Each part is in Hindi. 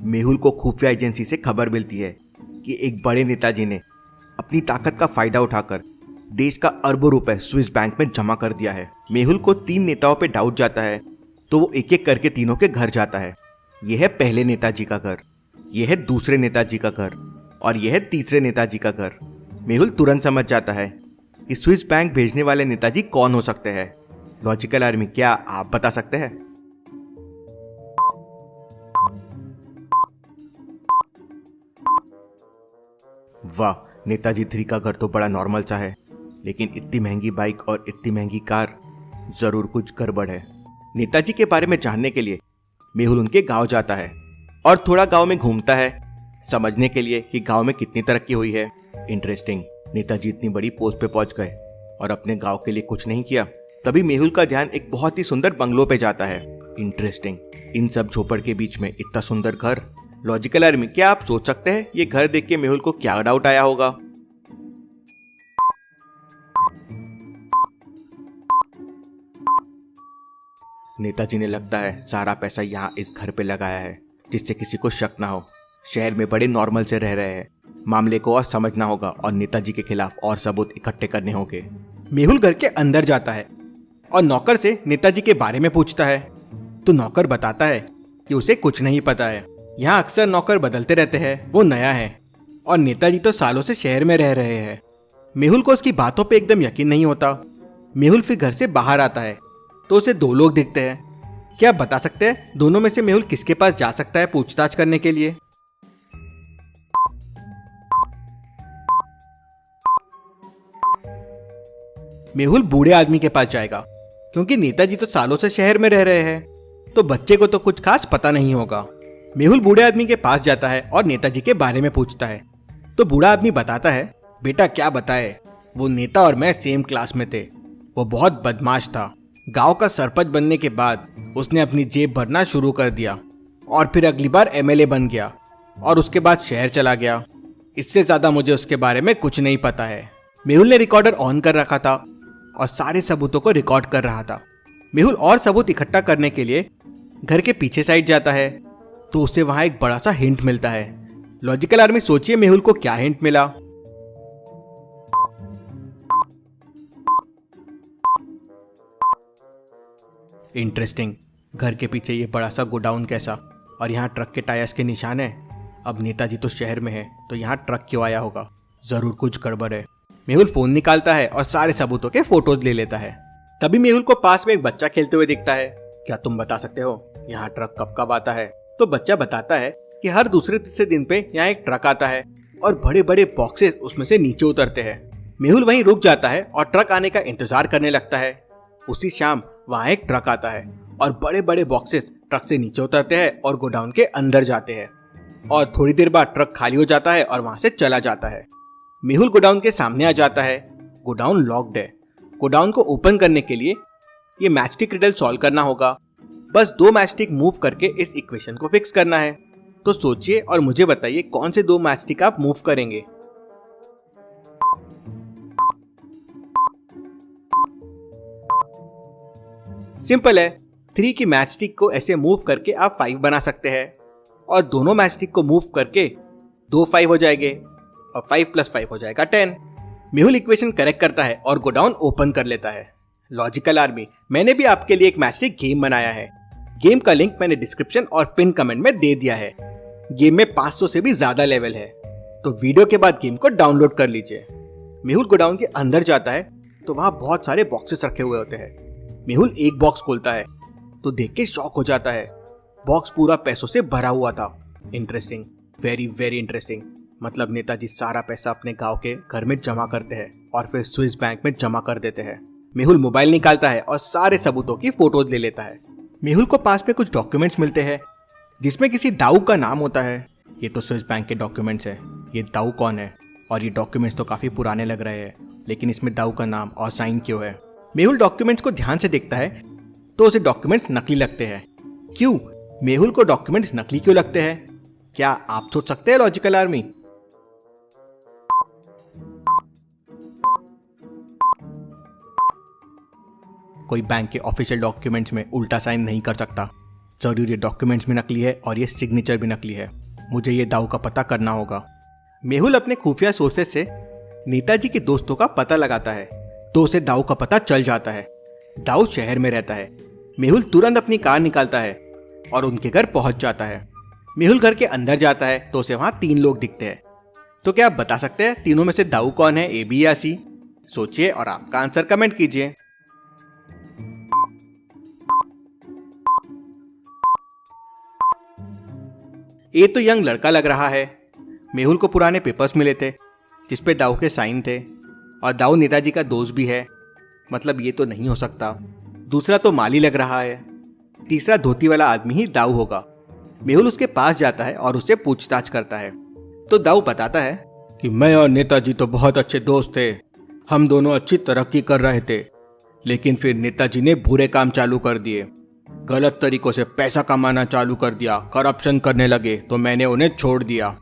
मेहुल को खुफिया एजेंसी से खबर मिलती है कि एक बड़े नेताजी ने अपनी ताकत का फायदा उठाकर देश का अरबों रुपए स्विस बैंक में जमा कर दिया है। मेहुल को 3 नेताओं पे डाउट जाता है तो वो एक एक करके तीनों के घर जाता है। यह है पहले नेताजी का घर, यह है दूसरे नेताजी का घर और यह है तीसरे नेताजी का घर। मेहुल तुरंत समझ जाता है कि स्विस बैंक भेजने वाले नेताजी कौन हो सकते हैं। लॉजिकल आर्मी, क्या आप बता सकते हैं? वाह, नेताजी 3 का घर तो बड़ा नॉर्मल सा है, लेकिन इतनी महंगी बाइक और इतनी महंगी कार, जरूर कुछ गड़बड़ है। नेताजी के बारे में जानने के लिए मेहुल उनके गांव जाता है और थोड़ा गांव में घूमता है, समझने के लिए कि गांव में कितनी तरक्की हुई है। इंटरेस्टिंग, नेताजी इतनी बड़ी पोस्ट पे पहुंच गए और अपने गांव के लिए कुछ नहीं किया। तभी मेहुल का ध्यान एक बहुत ही सुंदर बंगलो पे जाता है। इंटरेस्टिंग, इन सब झोपड़ के बीच में इतना सुंदर घर। लॉजिकल आर्मी, क्या आप सोच सकते हैं ये घर देख के मेहुल को क्या डाउट आया होगा? नेताजी ने लगता है सारा पैसा यहाँ इस घर पे लगाया है, जिससे किसी को शक ना हो। शहर में बड़े नॉर्मल से रह रहे हैं, मामले को और समझना होगा और नेताजी के खिलाफ और सबूत इकट्ठे करने होंगे। मेहुल घर के अंदर जाता है और नौकर से नेताजी के बारे में पूछता है तो नौकर बताता है कि उसे कुछ नहीं पता है। यहाँ अक्सर नौकर बदलते रहते हैं, वो नया है और नेताजी तो सालों से शहर में रह रहे हैं। मेहुल को उसकी बातों पे एकदम यकीन नहीं होता। मेहुल फिर घर से बाहर आता है तो उसे 2 लोग दिखते हैं। क्या आप बता सकते हैं दोनों में से मेहुल किसके पास जा सकता है पूछताछ करने के लिए? मेहुल बूढ़े आदमी के पास जाएगा, क्योंकि नेताजी तो सालों से शहर में रह रहे हैं, तो बच्चे को तो कुछ खास पता नहीं होगा। मेहुल बूढ़े आदमी के पास जाता है और नेताजी के बारे में पूछता है तो बूढ़ा आदमी बताता है, बेटा क्या बताए, वो नेता और मैं सेम क्लास में थे। वो बहुत बदमाश था। गांव का सरपंच बनने के बाद उसने अपनी जेब भरना शुरू कर दिया और फिर अगली बार एमएलए बन गया और उसके बाद शहर चला गया। इससे ज्यादा मुझे उसके बारे में कुछ नहीं पता है। मेहुल ने रिकॉर्डर ऑन कर रखा था और सारे सबूतों को रिकॉर्ड कर रहा था। मेहुल और सबूत इकट्ठा करने के लिए घर के पीछे साइड जाता है तो उसे वहां एक बड़ा सा हिंट मिलता है। लॉजिकल आर्मी, सोचिए मेहुल को क्या हिंट मिला? इंटरेस्टिंग, घर के पीछे ये बड़ा सा गोडाउन कैसा, और यहाँ ट्रक के टायर्स के निशान है। अब नेताजी तो शहर में है, तो यहाँ ट्रक क्यों आया होगा? जरूर कुछ गड़बड़ है। मेहुल फोन निकालता है और सारे सबूतों के फोटोज ले लेता है। तभी मेहुल को पास में एक बच्चा खेलते हुए दिखता है। क्या तुम बता सकते हो यहाँ ट्रक कब कब आता है? तो बच्चा बताता है कि हर दूसरे तीसरे दिन पे यहाँ एक ट्रक आता है और बड़े बड़े बॉक्सेस उसमें से नीचे उतरते हैं। मेहुल वहीं रुक जाता है और ट्रक आने का इंतजार करने लगता है। उसी शाम वहाँ एक ट्रक आता है और बड़े बड़े बॉक्सेस ट्रक से नीचे उतरते हैं और गोडाउन के अंदर जाते हैं और थोड़ी देर बाद ट्रक खाली हो जाता है और वहां से चला जाता है। मेहुल गोडाउन के सामने आ जाता है। गोडाउन लॉक्ड है। गोडाउन को ओपन करने के लिए ये मैचस्टिक रिडल सॉल्व करना होगा। बस 2 मैचस्टिक मूव करके इस इक्वेशन को फिक्स करना है। तो सोचिए और मुझे बताइए कौन से 2 मैचस्टिक आप मूव करेंगे? सिंपल है। 3 की मैचस्टिक को ऐसे मूव करके आप 5 बना सकते हैं और दोनों मैचस्टिक को मूव करके 2 5 हो जाएंगे और 5 + 5 हो जाएगा 10। मेहुल इक्वेशन करेक्ट करता है और गोडाउन ओपन कर लेता है। लॉजिकल आर्मी, मैंने भी आपके लिए एक मैचस्टिक गेम बनाया है। गेम का लिंक मैंने डिस्क्रिप्शन और पिन कमेंट में दे दिया है। गेम में 500 से भी ज्यादा लेवल है, तो वीडियो के बाद गेम को डाउनलोड कर लीजिए। मेहुल गोडाउन के अंदर जाता है तो वहां बहुत सारे बॉक्सेस रखे हुए होते हैं। मेहुल एक बॉक्स खोलता है तो देख के शॉक हो जाता है। बॉक्स पूरा पैसों से भरा हुआ था। Interesting, very very interesting. मतलब नेताजी सारा पैसा अपने गांव के घर में जमा करते हैं और फिर स्विस बैंक में जमा कर देते हैं। मेहुल मोबाइल निकालता है और सारे सबूतों की फोटोज ले लेता है। मेहुल को पास में कुछ डॉक्यूमेंट्स मिलते हैं जिसमें किसी दाऊ का नाम होता है। ये तो स्विस बैंक के डॉक्यूमेंट्स है। ये दाऊ कौन है? और ये डॉक्यूमेंट्स तो काफी पुराने लग रहे हैं, लेकिन इसमें दाऊ का नाम और साइन क्यों है? मेहुल डॉक्यूमेंट्स को ध्यान से देखता है तो उसे डॉक्यूमेंट्स नकली लगते हैं। क्यों? मेहुल को डॉक्यूमेंट्स नकली क्यों लगते हैं? क्या आप सोच सकते हैं लॉजिकल आर्मी? कोई बैंक के ऑफिशियल डॉक्यूमेंट्स में उल्टा साइन नहीं कर सकता, जरूर ये डॉक्यूमेंट्स भी नकली है और ये सिग्नेचर भी नकली है। मुझे ये दाऊ का पता करना होगा। मेहुल अपने खुफिया सोर्सेज से नेताजी के दोस्तों का पता लगाता है तो उसे दाऊ का पता चल जाता है। दाऊ शहर में रहता है। मेहुल तुरंत अपनी कार निकालता है और उनके घर पहुंच जाता है। मेहुल घर के अंदर जाता है तो उसे वहां 3 लोग दिखते हैं। तो क्या आप बता सकते हैं तीनों में से दाऊ कौन है, ए, बी या सी? सोचिए और आपका आंसर कमेंट कीजिए। ए तो यंग लड़का लग रहा है। मेहुल को पुराने पेपर्स मिले थे जिसपे दाऊ के साइन थे और दाऊ नेताजी का दोस्त भी है, मतलब ये तो नहीं हो सकता। दूसरा तो माली लग रहा है। तीसरा धोती वाला आदमी ही दाऊ होगा। मेहुल उसके पास जाता है और उससे पूछताछ करता है तो दाऊ बताता है कि मैं और नेताजी तो बहुत अच्छे दोस्त थे, हम दोनों अच्छी तरक्की कर रहे थे, लेकिन फिर नेताजी ने बुरे काम चालू कर दिए, गलत तरीकों से पैसा कमाना चालू कर दिया, करप्शन करने लगे तो मैंने उन्हें छोड़ दिया।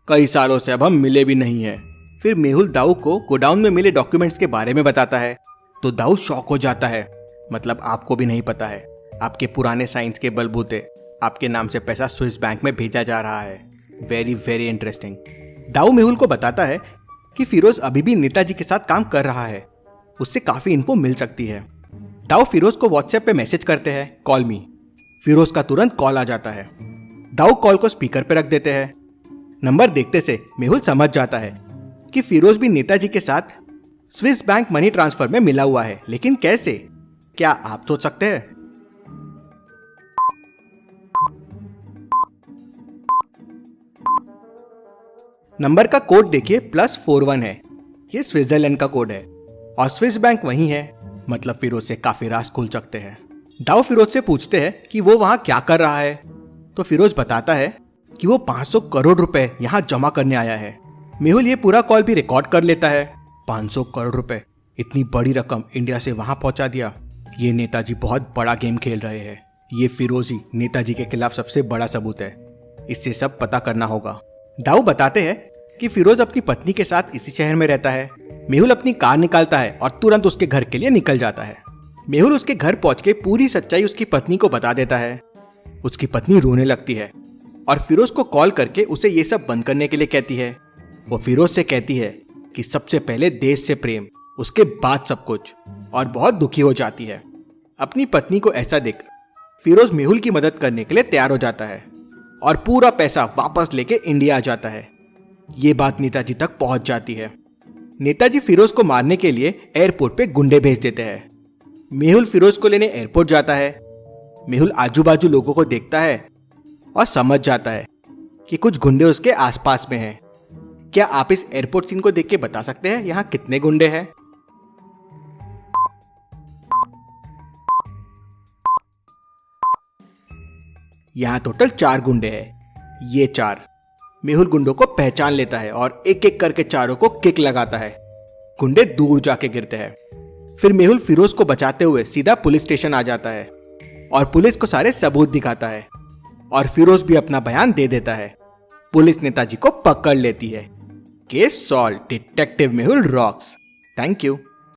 कई सालों से अब हम मिले भी नहीं हैं। फिर मेहुल दाऊ को गोडाउन में मिले डॉक्यूमेंट्स के बारे में बताता है तो दाऊ शॉक हो जाता है, मतलब आपको भी नहीं पता है, आपके पुराने साइंस के बलबूते आपके नाम से पैसा स्विस बैंक में भेजा जा रहा है। Very very interesting. Dau Mehul को बताता है कि फिरोज अभी भी नेताजी के साथ काम कर रहा है, उससे काफी इन्फो मिल सकती है। दाऊ फिरोज को व्हाट्सएप पे मैसेज करते हैं कॉल मी। फिरोज का तुरंत कॉल आ जाता है। दाऊ कॉल को स्पीकर पे रख देते हैं। नंबर देखते से मेहुल समझ जाता है कि फिरोज भी नेताजी के साथ स्विस बैंक मनी ट्रांसफर में मिला हुआ है, लेकिन कैसे? क्या आप सोच सकते हैं? नंबर का कोड देखिए +41 है। ये स्विट्जरलैंड का कोड है और स्विस बैंक वही है, मतलब फिरोज से काफी राज खुल सकते हैं। दाऊ फिरोज से पूछते हैं कि वो वहां क्या कर रहा है तो फिरोज बताता है कि वो 500 करोड़ रुपए यहाँ जमा करने आया है। मेहुल ये पूरा कॉल भी रिकॉर्ड कर लेता है। 500 करोड़ रुपए, इतनी बड़ी रकम इंडिया से वहां पहुंचा दिया। ये नेताजी बहुत बड़ा गेम खेल रहे हैं। ये फिरोज ही नेताजी के खिलाफ सबसे बड़ा सबूत है, इससे सब पता करना होगा। दाऊ बताते हैं कि फिरोज अपनी पत्नी के साथ इसी शहर में रहता है। मेहुल अपनी कार निकालता है और तुरंत उसके घर के लिए निकल जाता है। मेहुल उसके घर पहुंच के पूरी सच्चाई उसकी पत्नी को बता देता है। उसकी पत्नी रोने लगती है और फिरोज को कॉल करके उसे ये सब बंद करने के लिए कहती है। वो फिरोज से कहती है कि सबसे पहले देश से प्रेम, उसके बाद सब कुछ, और बहुत दुखी हो जाती है। अपनी पत्नी को ऐसा देख फिरोज मेहुल की मदद करने के लिए तैयार हो जाता है और पूरा पैसा वापस लेके इंडिया आ जाता है। ये बात नेताजी तक पहुंच जाती है। नेताजी फिरोज को मारने के लिए एयरपोर्ट पे गुंडे भेज देते हैं। मेहुल फिरोज को लेने एयरपोर्ट जाता है। मेहुल आजू बाजू लोगों को देखता है और समझ जाता है कि कुछ गुंडे उसके आसपास में हैं। क्या आप इस एयरपोर्ट सीन को देख के बता सकते हैं यहाँ कितने गुंडे हैं? यहाँ टोटल 4 गुंडे हैं। ये 4। मेहुल गुंडों को पहचान लेता है और एक एक करके चारों को किक लगाता है। गुंडे दूर जाके गिरते हैं। फिर मेहुल फिरोज को बचाते हुए सीधा पुलिस स्टेशन आ जाता है और पुलिस को सारे सबूत दिखाता है और फिरोज भी अपना बयान दे देता है। पुलिस नेताजी को पकड़ लेती है। Case solve. Detective Mehul rocks. Thank you.